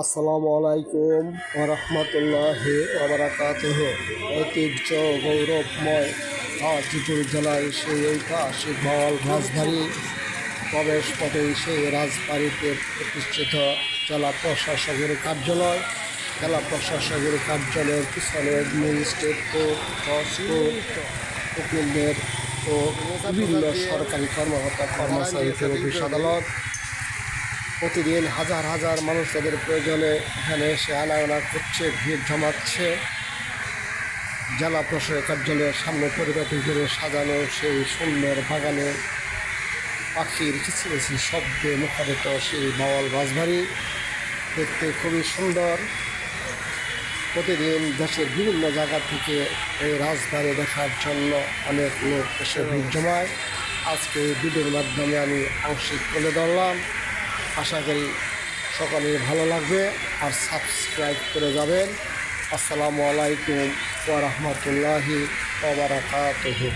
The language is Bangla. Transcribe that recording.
আসসালামু আলাইকুম ওয়া রাহমাতুল্লাহি ওয়া বারাকাতুহু। ঐতিহ্য গৌরবময় গাজীপুর জেলায় সেই ঐতিহাসিক বাওয়াল রাজবাড়ি প্রবেশ পথেই সেই রাজবাড়িতে প্রতিষ্ঠিত জেলা প্রশাসকের কার্যালয়। জেলা প্রশাসকের কার্যালয়ের পিছনে ম্যাজিস্ট্রেট কোর্ট, জজ কোর্ট, উকিলদের ও বিভিন্ন সরকারি কর্মকর্তা কর্মচারীদের অফিস আদালত। প্রতিদিন হাজার হাজার মানুষ তাদের প্রয়োজনে এখানে এসে আনাগোনা করছে, ভিড় জমাচ্ছে। জেলা প্রশাসক কার্যালয়ের সামনে পরিপাটি করে সাজানো সেই সুন্দর বাগানে পাখির কিচিরমিচির শব্দে মুখরিত সেই বাওয়াল রাজবাড়ি দেখতে খুবই সুন্দর। প্রতিদিন দেশের বিভিন্ন জায়গা থেকে এই রাজবাড়ি দেখার জন্য অনেক লোক এসে ভিড় জমায়। আজকে এই ভিডিওর মাধ্যমে আমি আংশিক তুলে ধরলাম। আশা করি সকলের ভালো লাগবে, আর সাবস্ক্রাইব করে যাবেন। আসসালামু আলাইকুম ওয়া রাহমাতুল্লাহি ওয়া বারাকাতুহু।